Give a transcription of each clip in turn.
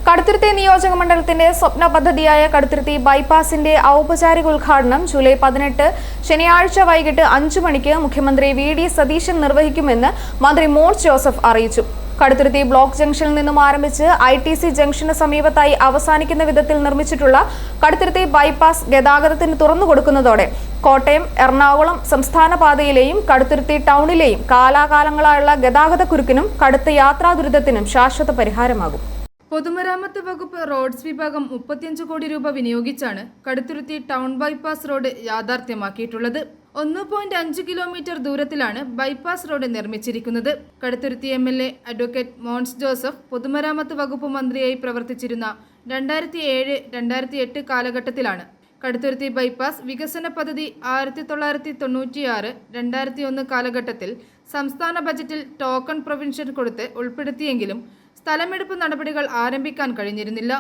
കടുത്തുരുത്തി നിയോജക മണ്ഡലത്തിന്റെ സ്വപ്ന പദ്ധതിയായ കടുത്തുരുത്തി ബൈപ്പാസിന്റെ ഔപചാരിക ഉദ്ഘാടനം ജൂലൈ 18 ശനിയാഴ്ച വൈകിട്ട് 5 മണിക്ക് മുഖ്യമന്ത്രി വി.ഡി. സതീശൻ നിർവഹിക്കുമെന്ന് മന്ത്രി മോൻസ് ജോസഫ് അറിയിച്ചു. കടുത്തുരുത്തി ബ്ലോക്ക് ജംഗ്ഷനിൽ നിന്നും ആരംഭിച്ച് ITC ജംഗ്ഷന് സമീപത്തായി അവസാനിക്കുന്ന വിധത്തിൽ നിർമ്മിച്ചിട്ടുള്ള കടുത്തുരുത്തി ബൈപ്പാസ് ഗതാഗതത്തിന് തുറന്നുകൊടുക്കുന്നതോടെ കോട്ടയം, എറണാകുളം സംസ്ഥാന പാതയിലെയും കടുത്തുരുത്തി ടൗണിലെയും കാലാകാലങ്ങളായുള്ള ഗതാഗതക്കുരുക്കിനും കടുത്ത യാത്രാ ദുരിതത്തിനും ശാശ്വത പരിഹാരമാകും. പൊതുമരാമത്ത് വകുപ്പ് റോഡ്സ് വിഭാഗം 35 കോടി രൂപ വിനിയോഗിച്ചാണ് കടുത്തുരുത്തി ടൗൺ ബൈപ്പാസ് റോഡ് യാഥാർത്ഥ്യമാക്കിയിട്ടുള്ളത്. 1.5 കിലോമീറ്റർ ദൂരത്തിലാണ് ബൈപ്പാസ് റോഡ് നിർമ്മിച്ചിരിക്കുന്നത്. കടുത്തുരുത്തി MLA അഡ്വക്കേറ്റ് മോൻസ് ജോസഫ് പൊതുമരാമത്ത് വകുപ്പ് മന്ത്രിയായി പ്രവർത്തിച്ചിരുന്ന 2007-2008 കാലഘട്ടത്തിലാണ് കടുത്തുരുത്തി ബൈപ്പാസ് വികസന പദ്ധതി 1996-2001 കാലഘട്ടത്തിൽ സംസ്ഥാന ബജറ്റിൽ ടോക്കൺ പ്രൊവിൻഷൻ കൊടുത്ത് ഉൾപ്പെടുത്തിയെങ്കിലും സ്ഥലമെടുപ്പ് നടപടികൾ ആരംഭിക്കാൻ കഴിഞ്ഞിരുന്നില്ല.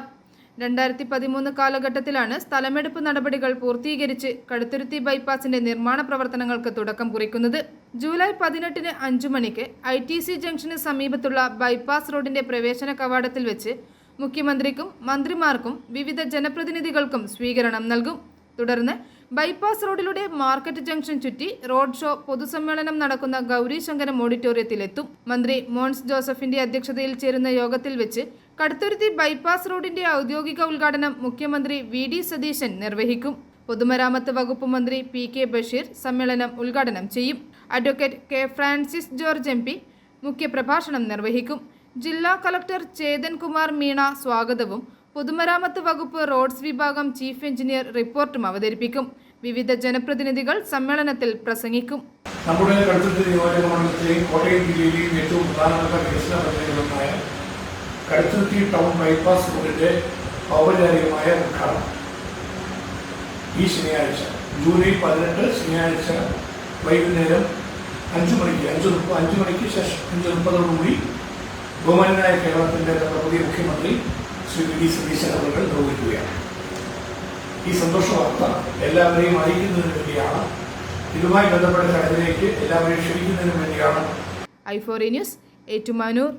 2013 കാലഘട്ടത്തിലാണ് സ്ഥലമെടുപ്പ് നടപടികൾ പൂർത്തീകരിച്ച് കടുത്തുരുത്തി ബൈപ്പാസിന്റെ നിർമ്മാണ പ്രവർത്തനങ്ങൾക്ക് തുടക്കം കുറിക്കുന്നത്. ജൂലൈ 18 5 മണിക്ക് ITC ജംഗ്ഷന് സമീപത്തുള്ള ബൈപ്പാസ് റോഡിന്റെ പ്രവേശന കവാടത്തിൽ വെച്ച് മുഖ്യമന്ത്രിക്കും മന്ത്രിമാർക്കും വിവിധ ജനപ്രതിനിധികൾക്കും സ്വീകരണം നൽകും. തുടർന്ന് ബൈപ്പാസ് റോഡിലൂടെ മാർക്കറ്റ് ജംഗ്ഷൻ ചുറ്റി റോഡ് ഷോ പൊതുസമ്മേളനം നടക്കുന്ന ഗൗരീശങ്കരം ഓഡിറ്റോറിയത്തിലെത്തും. മന്ത്രി മോൻസ് ജോസഫിന്റെ അധ്യക്ഷതയിൽ ചേരുന്ന യോഗത്തിൽ വെച്ച് കടുത്തുരുത്തി ബൈപ്പാസ് റോഡിന്റെ ഔദ്യോഗിക ഉദ്ഘാടനം മുഖ്യമന്ത്രി വി.ഡി. സതീശൻ നിർവഹിക്കും. പൊതുമരാമത്ത് വകുപ്പ് മന്ത്രി P.K. ബഷീർ സമ്മേളനം ഉദ്ഘാടനം ചെയ്യും. Advocate K. Francis George MP മുഖ്യപ്രഭാഷണം നിർവഹിക്കും. ജില്ലാ കളക്ടർ ചേതൻ കുമാർ മീണ സ്വാഗതവും പൊതുമരാമത്ത് വകുപ്പ് റോഡ്സ് വിഭാഗം ചീഫ് എഞ്ചിനീയർ റിപ്പോർട്ടും അവതരിപ്പിക്കും. വിവിധ ജനപ്രതിനിധികൾ സമ്മേളനത്തിൽ പ്രസംഗിക്കും. നമ്മുടെ കടുത്തുരുത്തി നിയോജക മണ്ഡലത്തിലെയും കോട്ടയം ജില്ലയിലെയും ഏറ്റവും പ്രധാനപ്പെട്ട വികസന പദ്ധതികളൊന്നായ കടുത്തുരുത്തി ടൗൺ ബൈപ്പാസ് റോഡിന്റെ ഔപചാരികമായ ഉദ്ഘാടനം ഈ ശനിയാഴ്ച ജൂലൈ 18 ശനിയാഴ്ച വൈകുന്നേരം 5 മണിക്ക് ശേഷം 5:30 ബഹുമാന്യനായ കേരളത്തിന്റെ പുതിയ മുഖ്യമന്ത്രി ശ്രീ വി.ഡി. സതീശൻ അവർ നിർവഹിക്കുകയാണ്. ഈ സന്തോഷ വാർത്ത എല്ലാവരെയും അറിയിക്കുന്നതിന് വേണ്ടിയാണ്, ഇതുമായി ബന്ധപ്പെട്ട കാര്യത്തിലേക്ക് എല്ലാവരെയും ക്ഷണിക്കുന്നതിന് വേണ്ടിയാണ്. i4 news, Ettumanoor.